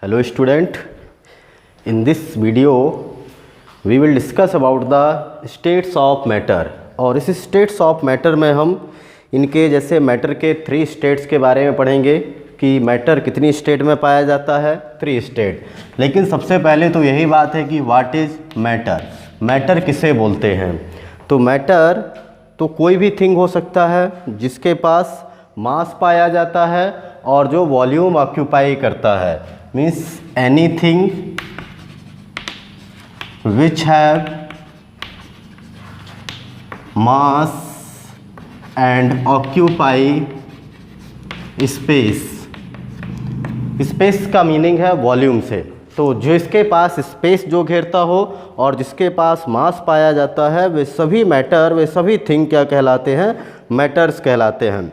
Hello student, in this video we will discuss about the states of matter। और इस states of matter में हम इनके जैसे मैटर के 3 स्टेट्स के बारे में पढ़ेंगे कि मैटर कितनी स्टेट में पाया जाता है, 3 स्टेट। लेकिन सबसे पहले तो यही बात है कि व्हाट इज़ मैटर, मैटर किसे बोलते हैं। तो मैटर तो कोई भी थिंग हो सकता है जिसके पास मास पाया जाता है और जो वॉल्यूम ऑक्यूपाई करता है, means anything which have mass and occupy space. Space का मीनिंग है वॉल्यूम से, तो जिसके पास स्पेस जो घेरता हो और जिसके पास मास पाया जाता है वे सभी मैटर, वे सभी थिंग क्या कहलाते हैं, मैटर्स कहलाते हैं।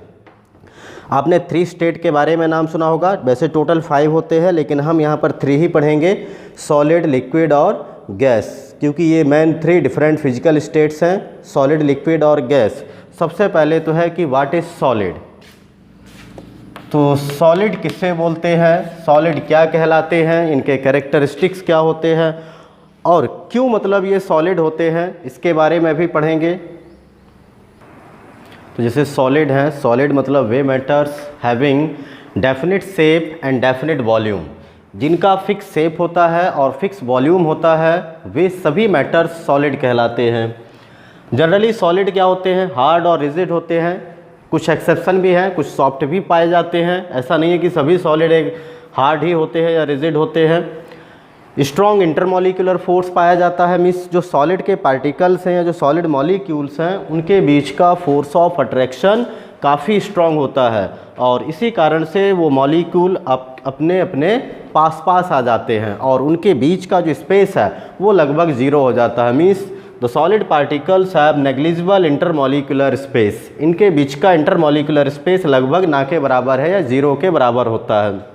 आपने 3 स्टेट के बारे में नाम सुना होगा, वैसे टोटल 5 होते हैं लेकिन हम यहाँ पर 3 ही पढ़ेंगे, सॉलिड, लिक्विड और गैस, क्योंकि ये मेन 3 डिफरेंट फिजिकल स्टेट्स हैं, सॉलिड, लिक्विड और गैस। सबसे पहले तो है कि व्हाट इज़ सॉलिड। तो सॉलिड किससे बोलते हैं, सॉलिड क्या कहलाते हैं, इनके कैरेक्टरिस्टिक्स क्या होते हैं और क्यों मतलब ये सॉलिड होते हैं, इसके बारे में भी पढ़ेंगे। तो जैसे सॉलिड हैं, सॉलिड मतलब वे matters having definite shape and definite volume, जिनका फिक्स शेप होता है और फिक्स वॉल्यूम होता है, वे सभी मैटर्स सॉलिड कहलाते हैं। जनरली सॉलिड क्या होते हैं, हार्ड और रिजिड होते हैं, कुछ एक्सेप्शन भी हैं, कुछ सॉफ्ट भी पाए जाते हैं। ऐसा नहीं है कि सभी सॉलिड एक हार्ड ही होते हैं या रिजिड होते हैं। स्ट्रॉन्ग इंटरमॉलिक्यूलर फोर्स पाया जाता है, मीन्स जो सॉलिड के पार्टिकल्स हैं या जो सॉलिड मॉलिक्यूल्स हैं उनके बीच का फोर्स ऑफ अट्रैक्शन काफ़ी स्ट्रॉन्ग होता है और इसी कारण से वो मॉलिक्यूल अपने अपने पास आ जाते हैं और उनके बीच का जो स्पेस है वो लगभग 0 हो जाता है। Means the solid particles have negligible intermolecular space, इनके बीच का इंटरमॉलिक्यूलर स्पेस लगभग ना के बराबर है या 0 के बराबर होता है।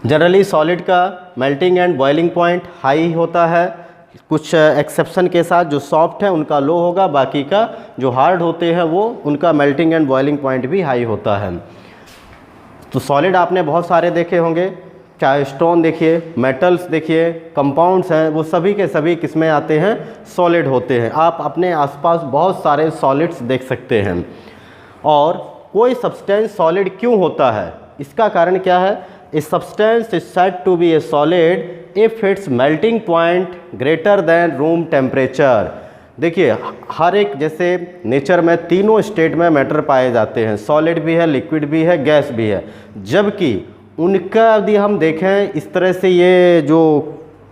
जनरली सॉलिड का melting and boiling point high होता है, कुछ एक्सेप्शन के साथ जो सॉफ्ट है उनका लो होगा, बाकी का जो हार्ड होते हैं वो उनका मेल्टिंग एंड बॉइलिंग पॉइंट भी हाई होता है। तो सॉलिड आपने बहुत सारे देखे होंगे, चाहे स्टोन देखिए, मेटल्स देखिए, कंपाउंड्स हैं, वो सभी के सभी किसमें आते हैं, सॉलिड होते हैं। आप अपने आसपास बहुत सारे सॉलिड्स देख सकते हैं। और कोई सब्सटेंस सॉलिड क्यों होता है, इसका कारण क्या है, a substance is said to be a solid if its melting point greater than room temperature. देखिए हर एक, जैसे नेचर में तीनों स्टेट में मैटर पाए जाते हैं, सॉलिड भी है, लिक्विड भी है, गैस भी है, जबकि उनका यदि हम देखें इस तरह से ये जो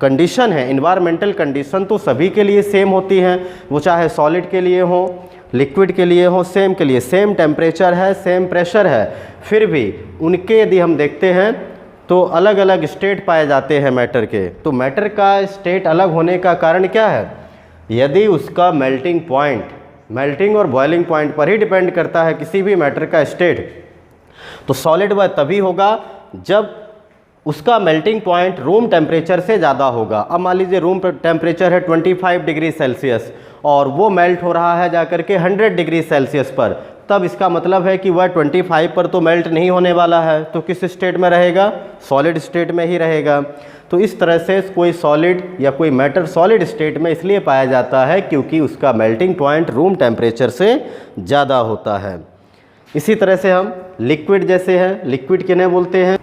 कंडीशन है, इन्वायरमेंटल कंडीशन तो सभी के लिए सेम होती हैं, वो चाहे सॉलिड के लिए हो, लिक्विड के लिए हो, सेम के लिए सेम टेम्परेचर है, सेम प्रेशर है, फिर भी उनके यदि हम देखते हैं तो अलग अलग स्टेट पाए जाते हैं मैटर के। तो मैटर का स्टेट अलग होने का कारण क्या है, यदि उसका मेल्टिंग पॉइंट, मेल्टिंग और बॉइलिंग पॉइंट पर ही डिपेंड करता है किसी भी मैटर का स्टेट, तो सॉलिड वह तभी होगा जब उसका मेल्टिंग पॉइंट रूम टेम्परेचर से ज़्यादा होगा। अब मान लीजिए रूम टेम्परेचर है 25 डिग्री सेल्सियस और वो मेल्ट हो रहा है जाकर के 100 डिग्री सेल्सियस पर, तब इसका मतलब है कि वह 25 पर तो मेल्ट नहीं होने वाला है, तो किस स्टेट में रहेगा, सॉलिड स्टेट में ही रहेगा। तो इस तरह से कोई सॉलिड या कोई मैटर सॉलिड स्टेट में इसलिए पाया जाता है क्योंकि उसका मेल्टिंग पॉइंट रूम टेम्परेचर से ज़्यादा होता है। इसी तरह से हम लिक्विड जैसे हैं, लिक्विड किन्हें बोलते हैं,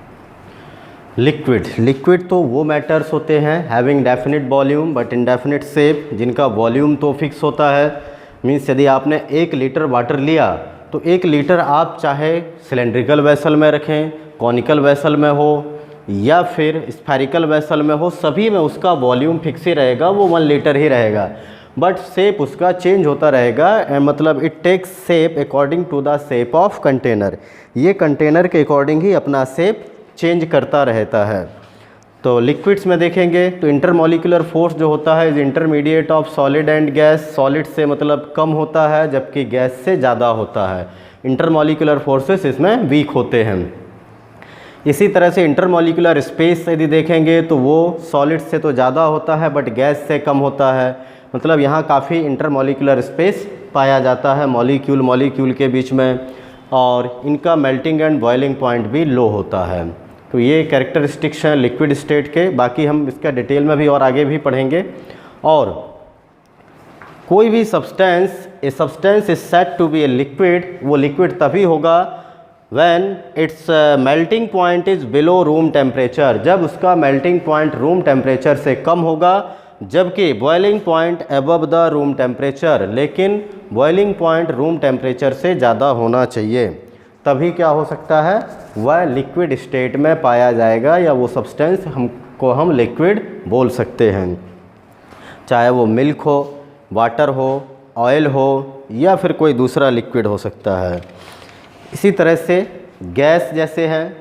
लिक्विड तो वो मैटर्स होते हैं having definite volume but indefinite shape, जिनका वॉल्यूम तो फिक्स होता है। मीन्स यदि आपने 1 लीटर वाटर लिया तो 1 लीटर आप चाहे सिलेंड्रिकल वेसल में रखें, कॉनिकल वेसल में हो या फिर स्फेरिकल वेसल में हो, सभी में उसका वॉल्यूम फिक्स ही रहेगा, वो 1 लीटर ही रहेगा, बट शेप उसका चेंज होता रहेगा। मतलब it takes shape according to the shape of container, ये कंटेनर के अकॉर्डिंग ही अपना शेप चेंज करता रहता है। तो लिक्विड्स में देखेंगे तो इंटरमॉलिक्यूलर फोर्स जो होता है is intermediate of solid and gas, solid से मतलब कम होता है जबकि गैस से ज़्यादा होता है। इंटरमॉलिक्यूलर फोर्सेस इसमें वीक होते हैं। इसी तरह से इंटरमॉलिक्यूलर स्पेस यदि देखेंगे तो वो सॉलिड से तो ज़्यादा होता है बट गैस से कम होता है, मतलब यहाँ काफ़ी इंटरमॉलिक्यूलर स्पेस पाया जाता है मॉलिक्यूल के बीच में, और इनका मेल्टिंग एंड बॉइलिंग पॉइंट भी लो होता है। तो ये कैरेक्टरिस्टिक्स हैं लिक्विड स्टेट के, बाकी हम इसका डिटेल में भी और आगे भी पढ़ेंगे। और कोई भी substance, a substance is said to be a liquid, वो लिक्विड तभी होगा when its melting point is below room temperature, जब उसका मेल्टिंग पॉइंट रूम टेम्परेचर से कम होगा, जबकि boiling point above the room temperature, लेकिन बॉइलिंग पॉइंट रूम टेम्परेचर से ज़्यादा होना चाहिए, तभी क्या हो सकता है, वह लिक्विड स्टेट में पाया जाएगा, या वो सब्सटेंस हम लिक्विड बोल सकते हैं। चाहे वो मिल्क हो, वाटर हो, ऑयल हो, या फिर कोई दूसरा लिक्विड हो सकता है। इसी तरह से गैस जैसे हैं,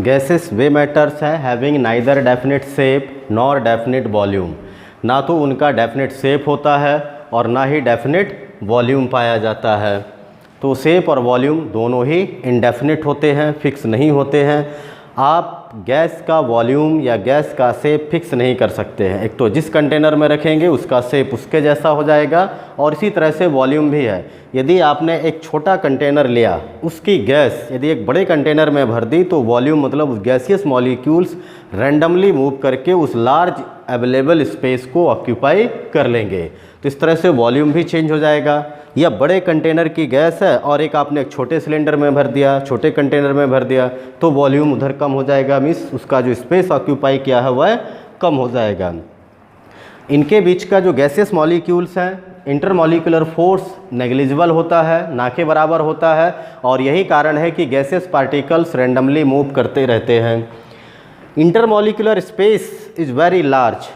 गैसेस वे मैटर्स हैं having neither definite shape nor definite volume, ना तो उनका डेफिनेट शेप होता है और ना ही डेफिनेट वॉल्यूम पाया जाता है। तो शेप और वॉल्यूम दोनों ही इनडेफिनेट होते हैं, फिक्स नहीं होते हैं। आप गैस का वॉल्यूम या गैस का शेप फिक्स नहीं कर सकते हैं। एक तो जिस कंटेनर में रखेंगे उसका शेप उसके जैसा हो जाएगा, और इसी तरह से वॉल्यूम भी है। यदि आपने एक छोटा कंटेनर लिया, उसकी गैस यदि एक बड़े कंटेनर में भर दी, तो वॉल्यूम मतलब उस गैसियस मॉलिक्यूल्स रैंडमली मूव करके उस लार्ज अवेलेबल स्पेस को ऑक्यूपाई कर लेंगे। तो इस तरह से वॉल्यूम भी चेंज हो जाएगा। या बड़े कंटेनर की गैस है और एक आपने एक छोटे सिलेंडर में भर दिया, छोटे कंटेनर में भर दिया, तो वॉल्यूम उधर कम हो जाएगा, मीन्स उसका जो स्पेस ऑक्यूपाई किया है वह कम हो जाएगा। इनके बीच का जो गैसियस मॉलिक्यूल्स हैं, इंटरमॉलिक्यूलर फोर्स नेग्लिजिबल होता है, ना के बराबर होता है, और यही कारण है कि गैसियस पार्टिकल्स रैंडमली मूव करते रहते हैं। Intermolecular space is very large,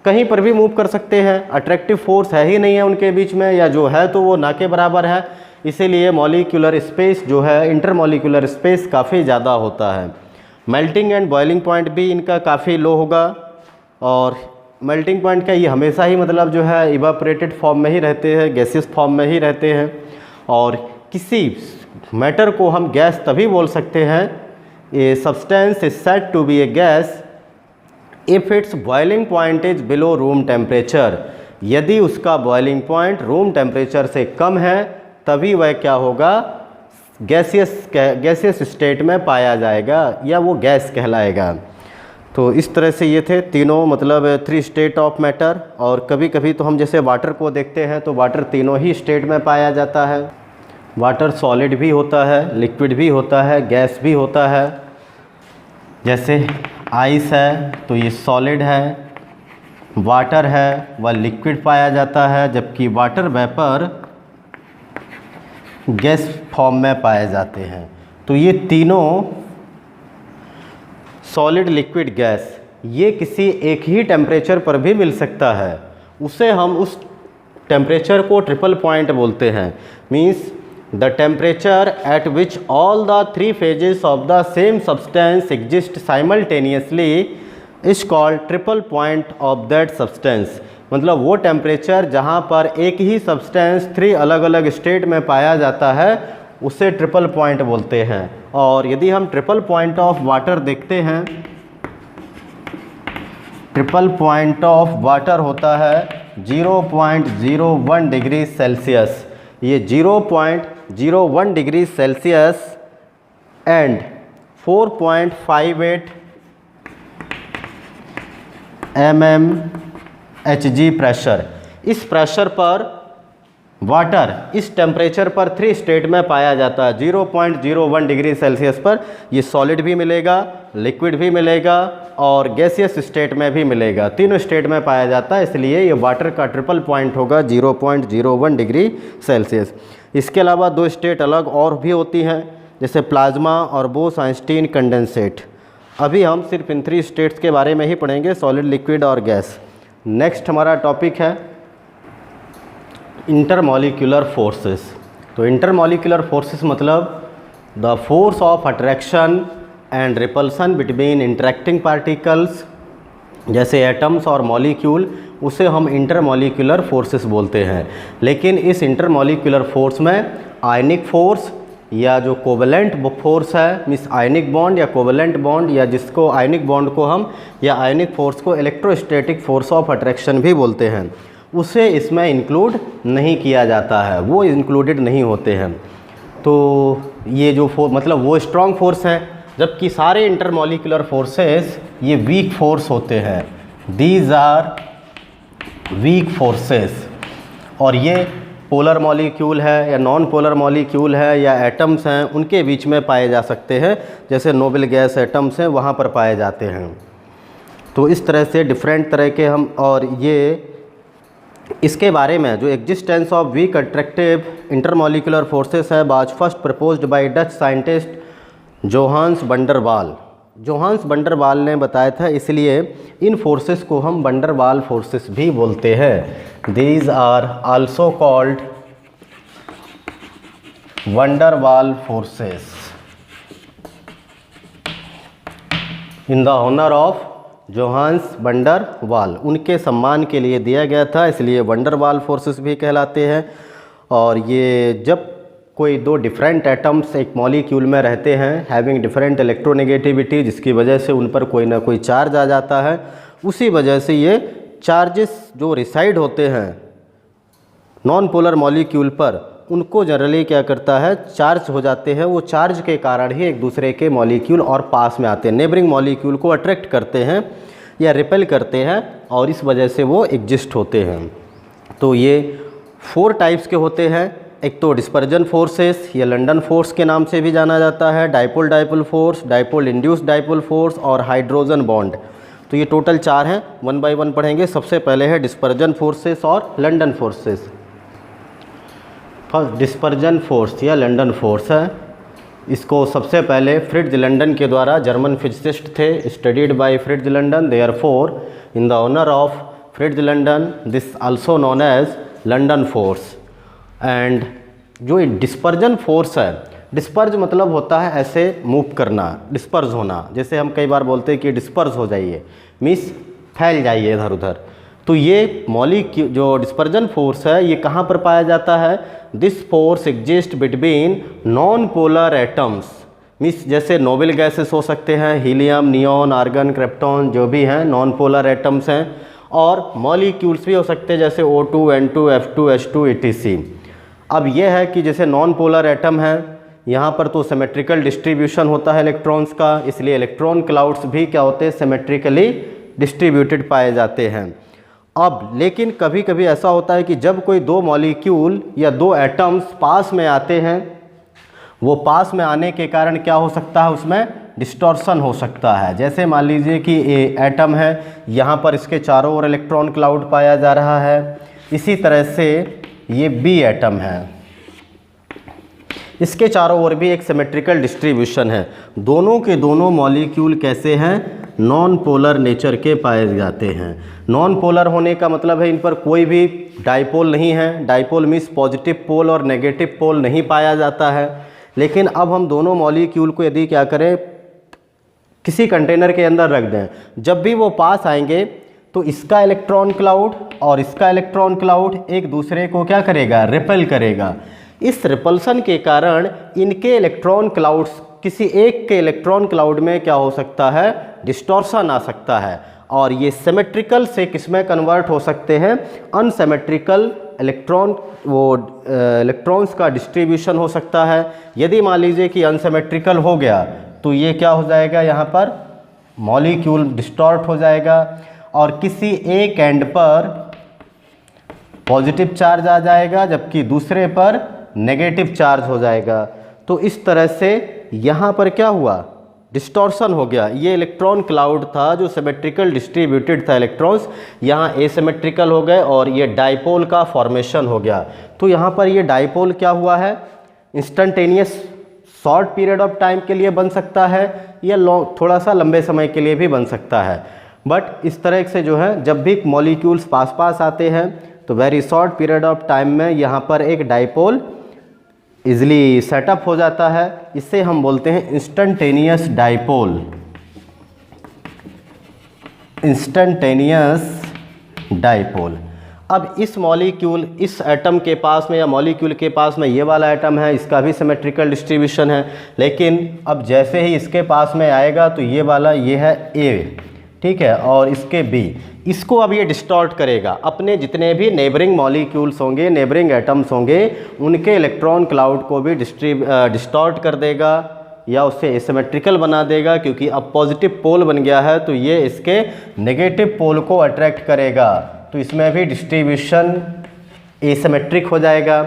कहीं पर भी मूव कर सकते हैं, अट्रैक्टिव फोर्स है ही नहीं है उनके बीच में, या जो है तो वो ना के बराबर है, इसीलिए मॉलिक्यूलर स्पेस जो है, इंटरमॉलिक्यूलर स्पेस काफ़ी ज़्यादा होता है। मेल्टिंग एंड बॉइलिंग पॉइंट भी इनका काफ़ी लो होगा, और मेल्टिंग पॉइंट का ये हमेशा ही मतलब जो है इवापोरेटेड फॉर्म में ही रहते हैं, गैसियस फॉर्म में ही रहते हैं। और किसी मैटर को हम गैस तभी बोल सकते हैं, a substance is said to be a gas if its boiling point is below room temperature, यदि उसका बॉइलिंग पॉइंट रूम टेम्परेचर से कम है, तभी वह क्या होगा, गैसियस स्टेट में पाया जाएगा, या वो गैस कहलाएगा। तो इस तरह से ये थे तीनों, मतलब 3 स्टेट ऑफ मैटर। और कभी कभी तो हम जैसे वाटर को देखते हैं, तो वाटर तीनों ही स्टेट में पाया जाता है। वाटर सॉलिड भी होता है, लिक्विड भी होता है, गैस भी होता है। जैसे आइस है तो ये सॉलिड है, वाटर है वह लिक्विड पाया जाता है, जबकि वाटर वेपर गैस फॉर्म में पाए जाते हैं। तो ये तीनों सॉलिड, लिक्विड, गैस, ये किसी एक ही टेम्परेचर पर भी मिल सकता है, उसे हम उस टेम्परेचर को ट्रिपल पॉइंट बोलते हैं। Means the temperature at which all the 3 phases of the same substance exist simultaneously is called triple point of that substance। मतलब वो टेम्परेचर जहाँ पर एक ही सब्सटेंस 3 अलग अलग स्टेट में पाया जाता है, उसे ट्रिपल पॉइंट बोलते हैं। और यदि हम ट्रिपल पॉइंट ऑफ वाटर देखते हैं, ट्रिपल पॉइंट ऑफ वाटर होता है 0.01 डिग्री सेल्सियस। ये 0.01 degree Celsius and 4.58 mmHg pressure, इस प्रेशर पर वाटर इस टेम्परेचर पर 3 स्टेट में पाया जाता है। 0.01 डिग्री सेल्सियस पर ये सॉलिड भी मिलेगा, लिक्विड भी मिलेगा और गैसियस स्टेट में भी मिलेगा, तीनों स्टेट में पाया जाता है, इसलिए ये वाटर का ट्रिपल पॉइंट होगा 0.01 डिग्री सेल्सियस। इसके अलावा 2 स्टेट अलग और भी होती हैं, जैसे प्लाज्मा और बोस-आइंस्टीन कंडेंसेट। अभी हम सिर्फ इन 3 स्टेट्स के बारे में ही पढ़ेंगे, सॉलिड, लिक्विड और गैस। नेक्स्ट हमारा टॉपिक है इंटरमॉलिक्यूलर फोर्सेस। तो इंटरमॉलिक्यूलर फोर्सेस मतलब the force of attraction and repulsion between interacting particles, जैसे एटम्स और मॉलिक्यूल, उसे हम इंटरमॉलिक्यूलर फोर्सेस बोलते हैं। लेकिन इस इंटरमॉलिक्यूलर फोर्स में आयनिक फोर्स या जो कोवेलेंट फोर्स है, मीन्स आयनिक बॉन्ड या कोवेलेंट बॉन्ड, या जिसको आयनिक बॉन्ड को हम या आयनिक फोर्स को इलेक्ट्रोस्टैटिक फोर्स ऑफ अट्रैक्शन भी बोलते हैं, उसे इसमें इंक्लूड नहीं किया जाता है, वो इंक्लूडेड नहीं होते हैं। तो ये जो मतलब वो स्ट्रॉन्ग फोर्स हैं जबकि सारे इंटरमॉलिक्यूलर फोर्सेस ये वीक फोर्स होते हैं, दीज आर वीक फोर्सेस। और ये पोलर मॉलिक्यूल है या नॉन पोलर मॉलिक्यूल है या एटम्स हैं, उनके बीच में पाए जा सकते हैं, जैसे नोबल गैस एटम्स हैं वहाँ पर पाए जाते हैं। तो इस तरह से डिफरेंट तरह के हम, और ये इसके बारे में जो existence of weak attractive intermolecular forces है was first proposed by Dutch scientist Johannes van der Waals. Johannes van der वाल ने बताया था, इसलिए इन फोर्सेस को हम वैन डर वाल फोर्सेस भी बोलते हैं। These are also called van der Waals forces in the honour of Johannes van der Waals. उनके सम्मान के लिए दिया गया था, इसलिए वैन डर वाल फोर्सेस भी कहलाते हैं। और ये जब कोई दो डिफरेंट एटम्स एक मॉलिक्यूल में रहते हैं हैविंग डिफरेंट इलेक्ट्रोनेगेटिविटी, जिसकी वजह से उन पर कोई ना कोई चार्ज आ जाता है, उसी वजह से ये चार्जेस जो रिसाइड होते हैं नॉन पोलर मॉलिक्यूल पर, उनको जनरली क्या करता है, चार्ज हो जाते हैं। वो चार्ज के कारण ही एक दूसरे के मॉलिक्यूल और पास में आते हैं, नेबरिंग मॉलिक्यूल को अट्रैक्ट करते हैं या रिपेल करते हैं, और इस वजह से वो एग्जिस्ट होते हैं। तो ये 4 टाइप्स के होते हैं। एक तो डिस्पर्जन फोर्सेस या लंडन फोर्स के नाम से भी जाना जाता है, dipole dipole force, dipole induced dipole force और हाइड्रोजन बॉन्ड। तो ये टोटल 4 हैं, 1 बाय 1 पढ़ेंगे। सबसे पहले है डिस्पर्जन फोर्सेस और London forces. First dispersion force या लंडन फोर्स है, इसको सबसे पहले फ्रिट्ज लंडन के द्वारा, जर्मन फिजिसिस्ट थे, studied by Fritz London, therefore in the honour of Fritz London this also known as London force. And जो डिस्पर्जन फोर्स है, डिस्पर्ज मतलब होता है ऐसे मूव करना, डिस्पर्ज होना, जैसे हम कई बार बोलते हैं कि डिस्पर्ज हो जाइए, मीन्स फैल जाइए इधर उधर। तो ये मॉलिक्यूल जो डिस्पर्जन फोर्स है ये कहाँ पर पाया जाता है, this force exist between non polar atoms, means जैसे नोबल गैसेस हो सकते हैं, हीलियम, नियॉन, आर्गन, क्रिप्टॉन, जो भी हैं नॉन पोलर एटम्स हैं, और मॉलिक्यूल्स भी हो सकते हैं जैसे O2, N2, F2, H2 etc। अब यह है कि जैसे नॉन पोलर एटम है, यहाँ पर तो सिमेट्रिकल डिस्ट्रीब्यूशन होता है इलेक्ट्रॉन्स का, इसलिए इलेक्ट्रॉन क्लाउड्स भी क्या होते हैं, सिमेट्रिकली डिस्ट्रीब्यूटेड पाए जाते हैं। अब लेकिन कभी कभी ऐसा होता है कि जब कोई 2 मॉलिक्यूल या 2 एटम्स पास में आते हैं, वो पास में आने के कारण क्या हो सकता है, उसमें डिस्टॉर्शन हो सकता है। जैसे मान लीजिए कि एटम है, यहाँ पर इसके चारों ओर इलेक्ट्रॉन क्लाउड पाया जा रहा है। इसी तरह से ये बी एटम है, इसके चारों ओर भी एक सिमेट्रिकल डिस्ट्रीब्यूशन है। दोनों के दोनों मॉलिक्यूल कैसे हैं, नॉन पोलर नेचर के पाए जाते हैं। नॉन पोलर होने का मतलब है इन पर कोई भी डाइपोल नहीं है, डाइपोल मीन्स पॉजिटिव पोल और नेगेटिव पोल नहीं पाया जाता है। लेकिन अब हम दोनों मॉलिक्यूल को यदि क्या करें, किसी कंटेनर के अंदर रख दें, जब भी वो पास आएंगे तो इसका इलेक्ट्रॉन क्लाउड और इसका इलेक्ट्रॉन क्लाउड एक दूसरे को क्या करेगा, रिपेल करेगा। इस रिपल्सन के कारण इनके इलेक्ट्रॉन क्लाउड्स, किसी एक के इलेक्ट्रॉन क्लाउड में क्या हो सकता है, डिस्टॉर्शन आ सकता है, और ये सिमेट्रिकल से किसमें कन्वर्ट हो सकते हैं, अनसिमेट्रिकल इलेक्ट्रॉन, वो इलेक्ट्रॉन्स का डिस्ट्रीब्यूशन हो सकता है। यदि मान लीजिए कि अनसिमेट्रिकल हो गया तो ये क्या हो जाएगा, यहाँ पर मॉलिक्यूल डिस्टॉर्ट हो जाएगा, और किसी एक एंड पर पॉजिटिव चार्ज आ जाएगा जबकि दूसरे पर नेगेटिव चार्ज हो जाएगा। तो इस तरह से यहाँ पर क्या हुआ, डिस्टॉर्शन हो गया। ये इलेक्ट्रॉन क्लाउड था जो सिमेट्रिकल डिस्ट्रीब्यूटेड था इलेक्ट्रॉन्स, यहाँ एसिमेट्रिकल हो गए और ये डाइपोल का फॉर्मेशन हो गया। तो यहाँ पर ये डाइपोल क्या हुआ है, instantaneous short period of time के लिए बन सकता है या थोड़ा सा लंबे समय के लिए भी बन सकता है। बट इस तरह से जो है जब भी मॉलिक्यूल्स पास पास आते हैं तो very short period of time में यहाँ पर एक डाइपोल इजली सेटअप हो जाता है। इससे हम बोलते हैं इंस्टेंटेनियस डाइपोल, इंस्टेंटेनियस डाइपोल। अब इस मॉलिक्यूल, इस एटम के पास में या मॉलिक्यूल के पास में ये वाला एटम है, इसका भी सिमेट्रिकल डिस्ट्रीब्यूशन है, लेकिन अब जैसे ही इसके पास में आएगा तो ये वाला, ये है ए, ठीक है, और इसके बी, इसको अब ये डिस्टॉर्ट करेगा। अपने जितने भी नेबरिंग मॉलिक्यूल्स होंगे, नेबरिंग एटम्स होंगे, उनके इलेक्ट्रॉन क्लाउड को भी डिस्टॉर्ट कर देगा, या उससे एसिमेट्रिकल बना देगा, क्योंकि अब पॉजिटिव पोल बन गया है तो ये इसके नेगेटिव पोल को अट्रैक्ट करेगा, तो इसमें भी डिस्ट्रीब्यूशन एसिमेट्रिक हो जाएगा।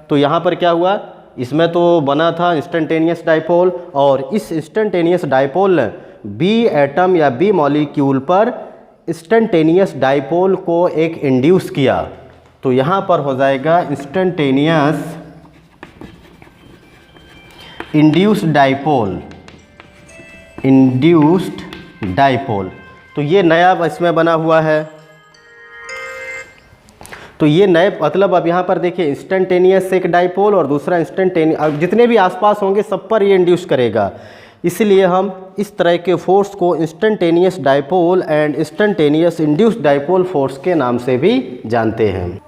तो यहाँ पर क्या हुआ, इसमें तो बना था इंस्टेंटेनियस डाइपोल, और इस इंस्टेंटेनियस डाइपोल ने बी एटम या बी मॉलिक्यूल पर इंस्टेंटेनियस डाइपोल को एक इंड्यूस किया। तो यहाँ पर हो जाएगा इंस्टेंटेनियस इंड्यूस्ड डाइपोल। तो ये नया इसमें बना हुआ है। तो ये नए मतलब अब यहाँ पर देखिए इंस्टेंटेनियस एक डाइपोल और दूसरा इंस्टेंटेनियस, अब जितने भी आसपास होंगे सब पर ये इंड्यूस करेगा, इसलिए हम इस तरह के फोर्स को instantaneous dipole and instantaneous induced dipole force के नाम से भी जानते हैं।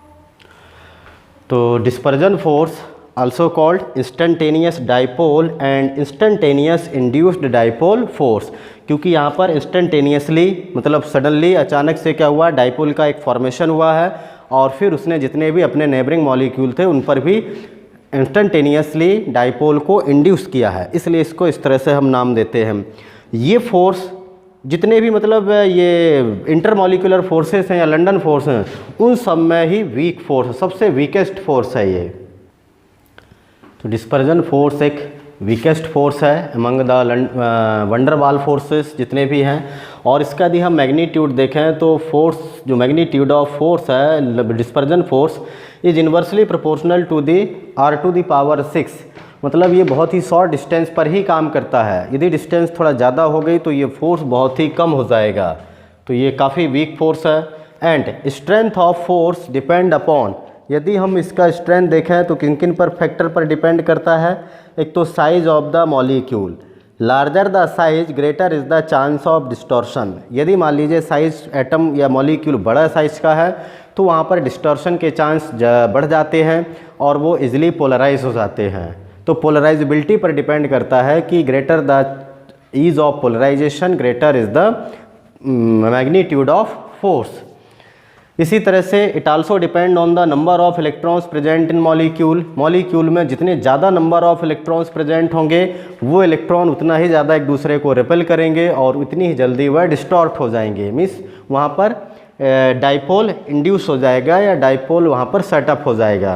तो dispersion force also called instantaneous dipole and instantaneous induced dipole force, क्योंकि यहाँ पर instantaneously मतलब सडनली अचानक से क्या हुआ, डाइपोल का एक फॉर्मेशन हुआ है और फिर उसने जितने भी अपने नेबरिंग मॉलिक्यूल थे उन पर भी इंस्टेंटेनियसली डाइपोल को इंड्यूस किया है, इसलिए इसको इस तरह से हम नाम देते हैं। ये फोर्स जितने भी मतलब ये इंटरमॉलिक्यूलर फोर्सेस हैं या लंडन फोर्स हैं, उन सब में ही वीक फोर्स, सबसे वीकेस्ट फोर्स है ये। तो डिस्पर्जन फोर्स एक वीकेस्ट फोर्स है अमंग द वंडरवाल फोर्सेस जितने भी हैं। और इसका यदि हम मैग्नीट्यूड देखें तो फोर्स, जो मैग्नीट्यूड ऑफ फोर्स है dispersion force, is inversely proportional to the r⁶, मतलब ये बहुत ही शॉर्ट डिस्टेंस पर ही काम करता है। यदि डिस्टेंस थोड़ा ज़्यादा हो गई तो ये फोर्स बहुत ही कम हो जाएगा, तो ये काफ़ी वीक फोर्स है। And strength of force depend upon, यदि हम इसका स्ट्रेंथ देखें तो किन किन पर फैक्टर पर डिपेंड करता है। एक तो size of the molecule, larger the size greater is the chance of distortion. यदि मान लीजिए साइज एटम या मॉलिक्यूल बड़ा साइज का है तो वहाँ पर डिस्टॉर्शन के चांस बढ़ जाते हैं और वो इजीली पोलराइज हो जाते हैं। तो पोलराइजेबिलिटी पर डिपेंड करता है कि greater the ease of polarization greater is the magnitude of force. इसी तरह से it also depend on the number of electrons present in molecule. Molecule में जितने ज़्यादा नंबर ऑफ इलेक्ट्रॉन्स प्रेजेंट होंगे वो इलेक्ट्रॉन उतना ही ज़्यादा एक दूसरे को रिपेल करेंगे और उतनी ही जल्दी वह डिस्टॉर्ट हो जाएंगे, मीन्स वहाँ पर डाइपोल इंड्यूस हो जाएगा या डाइपोल वहाँ पर सेटअप हो जाएगा।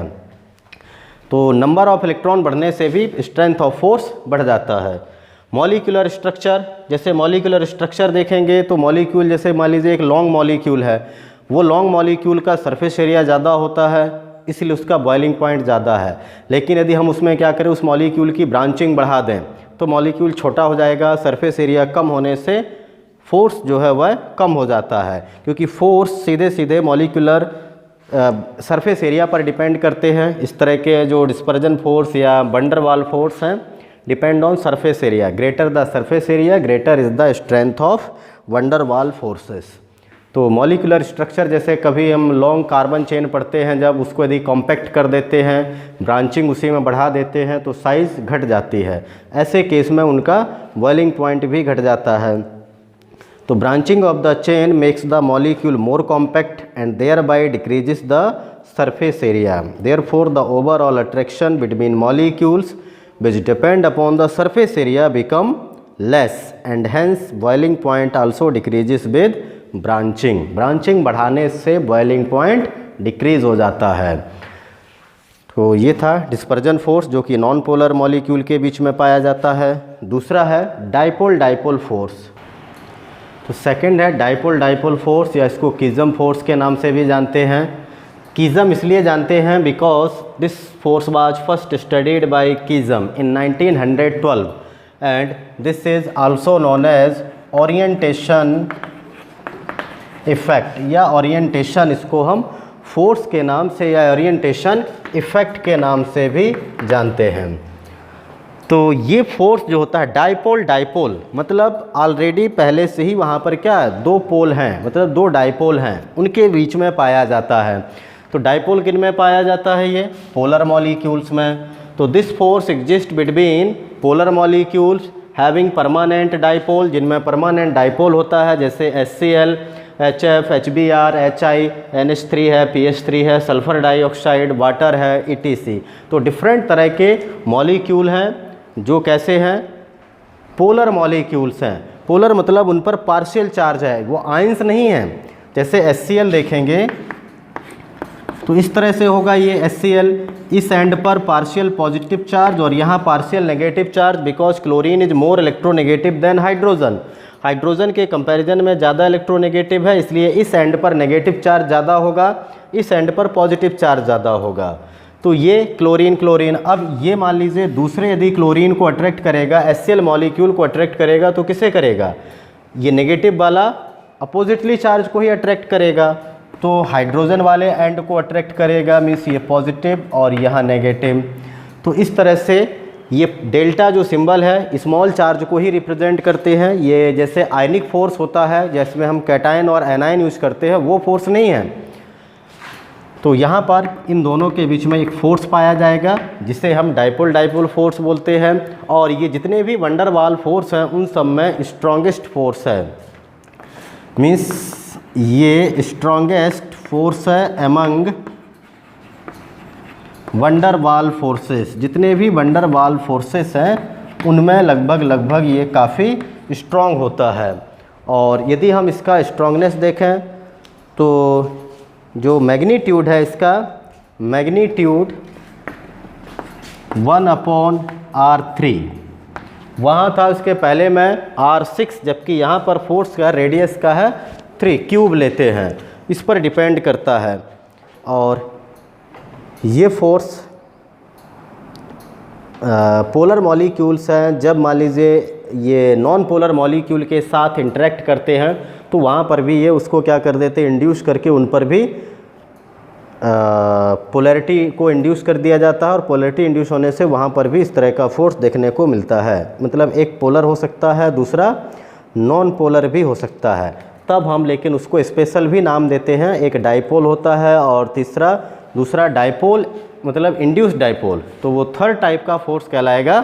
तो नंबर ऑफ इलेक्ट्रॉन बढ़ने से भी स्ट्रेंथ ऑफ फोर्स बढ़ जाता है। मॉलिक्यूलर स्ट्रक्चर, जैसे मॉलिक्यूलर स्ट्रक्चर देखेंगे तो मॉलिक्यूल, जैसे मान लीजिए एक लॉन्ग मॉलिक्यूल है, वो लॉन्ग मॉलिक्यूल का सरफेस एरिया ज़्यादा होता है इसलिए उसका बॉइलिंग पॉइंट ज़्यादा है। लेकिन यदि हम उसमें क्या करें, उस मॉलिक्यूल की ब्रांचिंग बढ़ा दें तो मॉलिक्यूल छोटा हो जाएगा, सरफेस एरिया कम होने से फोर्स जो है वह कम हो जाता है, क्योंकि फोर्स सीधे सीधे मॉलिक्यूलर सरफेस एरिया पर डिपेंड करते हैं। इस तरह के जो डिस्पर्जन फोर्स या वंडरवाल फोर्स हैं depend on surface area, greater the surface area greater is the strength of van der Waals forces. तो मॉलिक्यूलर स्ट्रक्चर, जैसे कभी हम लॉन्ग कार्बन चेन पढ़ते हैं, जब उसको यदि कॉम्पैक्ट कर देते हैं, ब्रांचिंग उसी में बढ़ा देते हैं तो साइज़ घट जाती है, ऐसे केस में उनका बॉइलिंग पॉइंट भी घट जाता है। तो branching of the chain makes the molecule more compact and thereby decreases the surface area, therefore the overall attraction between molecules which depend upon the surface area become less and hence boiling point also decreases with branching। Branching बढ़ाने से boiling point decrease हो जाता है। तो ये था dispersion force जो कि नॉन पोलर मॉलिक्यूल के बीच में पाया जाता है। दूसरा है डाइपोल डाइपोल फोर्स। तो सेकंड है डाइपोल डाइपोल फोर्स या इसको किज्म फोर्स के नाम से भी जानते हैं। किज्म इसलिए जानते हैं because this force was first studied by Keesom in 1912 and this is also known as orientation effect या ओरिएंटेशन, इसको हम फोर्स के नाम से या ओरिएंटेशन इफेक्ट के नाम से भी जानते हैं। तो ये फोर्स जो होता है डाइपोल डाइपोल मतलब ऑलरेडी पहले से ही वहाँ पर क्या है, दो पोल हैं, मतलब दो डाइपोल हैं, उनके बीच में पाया जाता है। तो डाइपोल किन में पाया जाता है, ये पोलर मॉलिक्यूल्स में। तो this force exist between polar molecules having permanent dipole, जिनमें परमानेंट डाइपोल होता है, जैसे HCl, HF, HBr, HI, NH3 है, PH3 है, सल्फर डाइऑक्साइड, वाटर है, ETC। तो डिफरेंट तरह के मॉलिक्यूल हैं जो कैसे हैं, पोलर मॉलिक्यूल्स हैं। पोलर मतलब उन पर पार्शियल चार्ज है, वो आयंस नहीं हैं। जैसे HCl देखेंगे तो इस तरह से होगा ये HCl, इस एंड पर पार्शियल पॉजिटिव चार्ज और यहाँ partial negative charge, because chlorine is more electronegative than hydrogen. Hydrogen के कंपैरिजन में ज़्यादा इलेक्ट्रोनेगेटिव है, इसलिए इस एंड पर नेगेटिव चार्ज ज़्यादा होगा, इस एंड पर पॉजिटिव चार्ज ज़्यादा होगा। तो ये क्लोरीन क्लोरीन। अब ये मान लीजिए दूसरे यदि क्लोरीन को अट्रैक्ट करेगा, HCl मॉलिक्यूल को अट्रैक्ट करेगा, तो किसे करेगा? ये नेगेटिव वाला अपोजिटली चार्ज को ही अट्रैक्ट करेगा, तो हाइड्रोजन वाले एंड को अट्रैक्ट करेगा, मीन्स ये पॉजिटिव और यहाँ नेगेटिव। तो इस तरह से ये डेल्टा जो सिंबल है स्मॉल चार्ज को ही रिप्रेजेंट करते हैं। ये जैसे आयनिक फोर्स होता है, जिसमें हम कैटायन और एनायन यूज करते हैं, वो फोर्स नहीं है। तो यहाँ पर इन दोनों के बीच में एक फोर्स पाया जाएगा जिसे हम डाइपोल डाइपोल फोर्स बोलते हैं। और ये जितने भी वंडर वाल फोर्स हैं उन सब में स्ट्रॉन्गेस्ट फोर्स है, मीन्स ये स्ट्रॉन्गेस्ट फोर्स है एमंग वंडर वाल फोर्सेस। जितने भी वंडर वाल फोर्सेस हैं उनमें लगभग ये काफ़ी स्ट्रॉन्ग होता है। और यदि हम इसका स्ट्रॉन्गनेस देखें तो जो मैग्नीट्यूड है इसका, मैग्नीट्यूड 1/R3 वहाँ था, उसके पहले में R6, जबकि यहाँ पर फोर्स का रेडियस का है 3, क्यूब लेते हैं, इस पर डिपेंड करता है। और ये फोर्स पोलर मॉलिक्यूल्स हैं, जब मान लीजिए ये नॉन पोलर मॉलिक्यूल के साथ इंटरेक्ट करते हैं तो वहाँ पर भी ये उसको क्या कर देते हैं, इंड्यूस करके उन पर भी पोलैरिटी को इंड्यूस कर दिया जाता है। और पोलैरिटी इंड्यूस होने से वहाँ पर भी इस तरह का फोर्स देखने को मिलता है। मतलब एक पोलर हो सकता है, दूसरा नॉन पोलर भी हो सकता है। तब हम लेकिन उसको स्पेशल भी नाम देते हैं, एक डाइपोल होता है और दूसरा डाइपोल मतलब इंड्यूस्ड डाइपोल। तो वो थर्ड टाइप का फोर्स कहलाएगा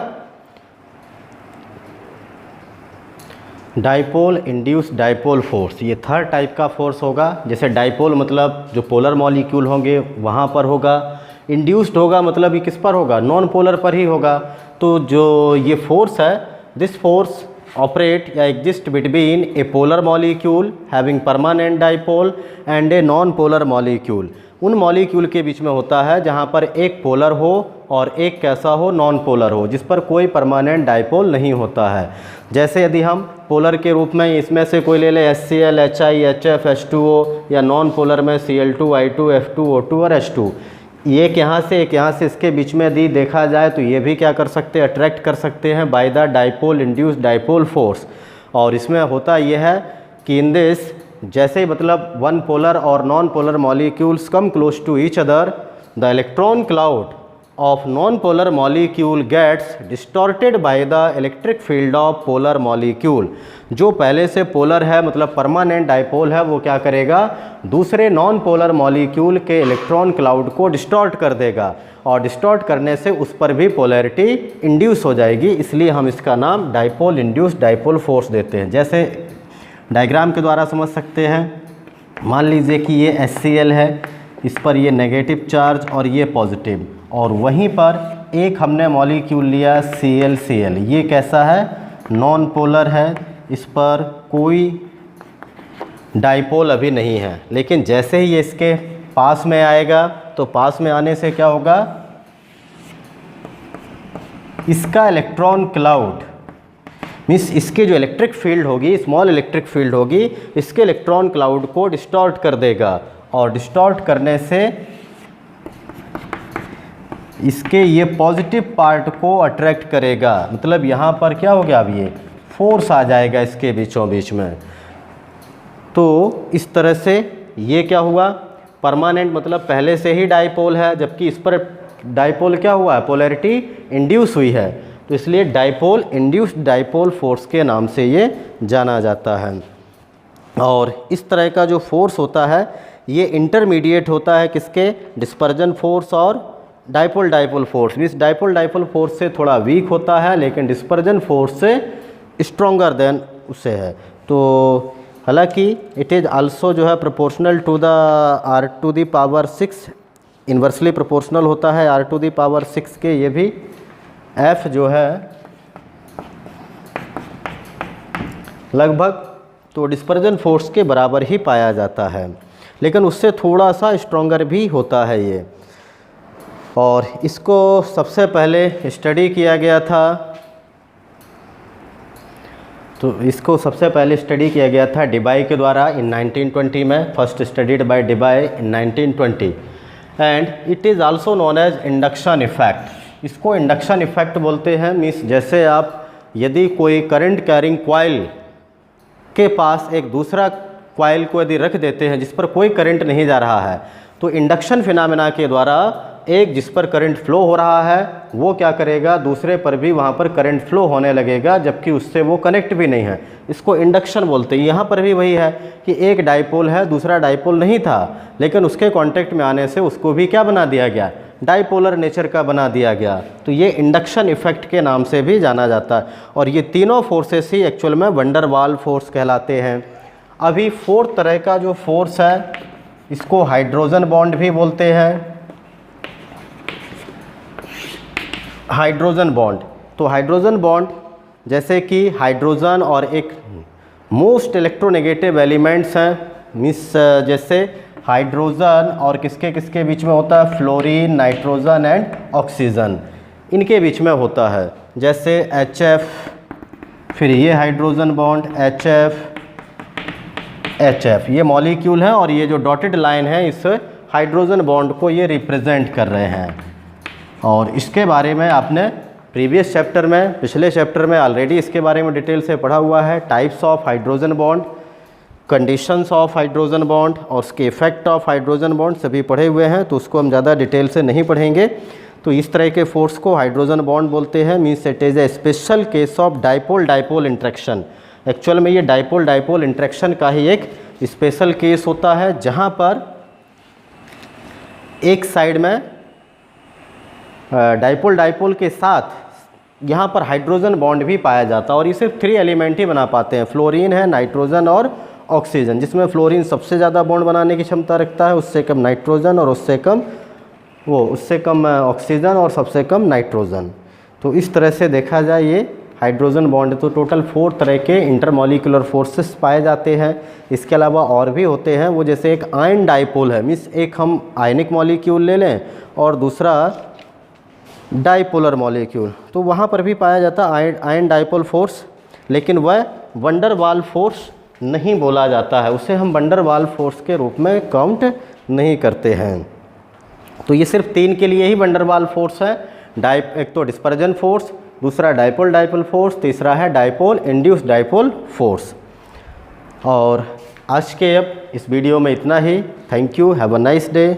डाइपोल इंड्यूस्ड डाइपोल फोर्स। ये थर्ड टाइप का फोर्स होगा। जैसे डाइपोल मतलब जो पोलर मॉलिक्यूल होंगे वहाँ पर होगा, इंड्यूस्ड होगा मतलब ये किस पर होगा, नॉन पोलर पर ही होगा। तो जो ये फोर्स है, दिस फोर्स ऑपरेट या exist between A polar molecule having permanent dipole and a non polar molecule. उन मॉलिक्यूल के बीच में होता है जहाँ पर एक पोलर हो और एक कैसा हो, नॉन पोलर हो, जिस पर कोई परमानेंट डाइपोल नहीं होता है। जैसे यदि हम पोलर के रूप में इसमें से कोई ले ले HCl, HI, HF, H2O, या नॉन पोलर में Cl2, I2, F2, O2 और H2, एक यहाँ से इसके बीच में यदि देखा जाए तो ये भी क्या कर सकते हैं, अट्रैक्ट कर सकते हैं by the dipole induced dipole force. और इसमें होता यह है कि इन दिस, जैसे ही मतलब वन पोलर और non polar molecules come close to each other, the electron cloud of non-polar molecule gets distorted by the electric field of polar molecule। जो पहले से पोलर है मतलब परमानेंट डाइपोल है, वो क्या करेगा, दूसरे नॉन पोलर मॉलिक्यूल के इलेक्ट्रॉन क्लाउड को डिस्टॉर्ट कर देगा और डिस्टॉर्ट करने से उस पर भी पोलैरिटी इंड्यूस हो जाएगी। इसलिए हम इसका नाम डाइपोल इंड्यूस्ड डाइपोल फोर्स देते हैं। जैसे डायग्राम के द्वारा समझ सकते हैं, मान लीजिए कि ये HCl है, इस पर ये नेगेटिव चार्ज और ये पॉजिटिव, और वहीं पर एक हमने मॉलिक्यूल लिया ClCl, ये कैसा है, नॉन पोलर है, इस पर कोई डाइपोल अभी नहीं है। लेकिन जैसे ही ये इसके पास में आएगा तो पास में आने से क्या होगा, इसका इलेक्ट्रॉन क्लाउड मीन्स इसके जो इलेक्ट्रिक फील्ड होगी, स्मॉल इलेक्ट्रिक फील्ड होगी, इसके इलेक्ट्रॉन क्लाउड को डिस्टॉर्ट कर देगा। और डिस्टॉर्ट करने से इसके ये पॉजिटिव पार्ट को अट्रैक्ट करेगा। मतलब यहाँ पर क्या हो गया, अब ये फोर्स आ जाएगा इसके बीचों बीच में। तो इस तरह से ये क्या हुआ, परमानेंट मतलब पहले से ही डाइपोल है, जबकि इस पर डाइपोल क्या हुआ है, पोलैरिटी इंड्यूस हुई है। तो इसलिए डाइपोल इंड्यूस्ड डाइपोल फोर्स के नाम से ये जाना जाता है। और इस तरह का जो फोर्स होता है ये इंटरमीडिएट होता है किसके, डिस्पर्जन फोर्स और dipole dipole force. Means dipole dipole force से थोड़ा वीक होता है, लेकिन डिस्पर्जन फोर्स से स्ट्रॉन्गर देन उससे है। तो हालांकि इट इज़ आल्सो जो है proportional to the R⁶, inversely proportional होता है R⁶ के। ये भी F जो है लगभग तो डिस्पर्जन फोर्स के बराबर ही पाया जाता है, लेकिन उससे थोड़ा सा स्ट्रॉन्गर भी होता है ये। और इसको सबसे पहले स्टडी किया गया था, तो इसको सबसे पहले स्टडी किया गया था डिबाई के द्वारा इन 1920 में, first studied by Debye in 1920 and it is also known as induction effect. इसको इंडक्शन इफ़ेक्ट बोलते हैं। मीन्स जैसे आप यदि कोई करंट कैरिंग कॉइल के पास एक दूसरा कॉइल को यदि रख देते हैं जिस पर कोई करंट नहीं जा रहा है, तो इंडक्शन फिनोमेना के द्वारा एक जिस पर करंट फ्लो हो रहा है वो क्या करेगा, दूसरे पर भी वहाँ पर करंट फ्लो होने लगेगा, जबकि उससे वो कनेक्ट भी नहीं है। इसको इंडक्शन बोलते हैं। यहाँ पर भी वही है कि एक डाइपोल है, दूसरा डाइपोल नहीं था, लेकिन उसके कांटेक्ट में आने से उसको भी क्या बना दिया गया, डाइपोलर नेचर का बना दिया गया। तो ये इंडक्शन इफ़ेक्ट के नाम से भी जाना जाता है। और ये तीनों फोर्सेस ही एक्चुअल में वंडर वाल फोर्स कहलाते हैं। अभी फोर्थ तरह का जो फोर्स है इसको हाइड्रोजन बॉन्ड भी बोलते हैं। हाइड्रोजन बॉन्ड, तो हाइड्रोजन बॉन्ड जैसे कि हाइड्रोजन और एक मोस्ट इलेक्ट्रोनेगेटिव एलिमेंट्स हैं। मिस जैसे हाइड्रोजन और किसके किसके बीच में होता है, फ्लोरीन, नाइट्रोजन एंड ऑक्सीजन, इनके बीच में होता है। जैसे HF, फिर ये हाइड्रोजन बॉन्ड HF ये मॉलिक्यूल है और ये जो डॉटेड लाइन है इस हाइड्रोजन बॉन्ड को ये रिप्रेजेंट कर रहे हैं। और इसके बारे में आपने प्रीवियस चैप्टर में, पिछले चैप्टर में ऑलरेडी इसके बारे में डिटेल से पढ़ा हुआ है। Types of hydrogen bond, conditions of hydrogen bond और उसके इफेक्ट ऑफ हाइड्रोजन बॉन्ड सभी पढ़े हुए हैं, तो उसको हम ज़्यादा डिटेल से नहीं पढ़ेंगे। तो इस तरह के फोर्स को हाइड्रोजन बॉन्ड बोलते हैं। Means it is a special case of dipole dipole interaction. Actual में ये डाइपोल डाइपोल इंट्रैक्शन का ही एक स्पेशल केस होता है, जहाँ पर एक साइड में डाइपोल डाइपोल के साथ यहाँ पर हाइड्रोजन बॉन्ड भी पाया जाता है। और ये सिर्फ 3 एलिमेंट ही बना पाते हैं, फ्लोरीन है, नाइट्रोजन और ऑक्सीजन, जिसमें फ्लोरीन सबसे ज़्यादा बॉन्ड बनाने की क्षमता रखता है, उससे कम नाइट्रोजन और उससे कम ऑक्सीजन और सबसे कम नाइट्रोजन। तो इस तरह से देखा जाए ये हाइड्रोजन बॉन्ड, तो टोटल 4 तरह के इंटरमॉलिक्यूलर फोर्सेस पाए जाते हैं। इसके अलावा और भी होते हैं, वो जैसे एक आयन डाइपोल है। मीन्स एक हम आयनिक मॉलिक्यूल ले लें और दूसरा डाइपोलर मॉलिक्यूल, तो वहाँ पर भी पाया जाता है आयन डाइपोल फोर्स, लेकिन वह वंडर वाल फोर्स नहीं बोला जाता है, उसे हम वंडर वाल फोर्स के रूप में काउंट नहीं करते हैं। तो ये सिर्फ 3 के लिए ही वंडर वाल फोर्स है। एक तो डिस्पर्जन फोर्स, दूसरा डाइपोल डाइपोल फोर्स, तीसरा है डाइपोल इंड्यूस्ड डाइपोल फोर्स। और आज के अब इस वीडियो में इतना ही। Thank you, have a nice day.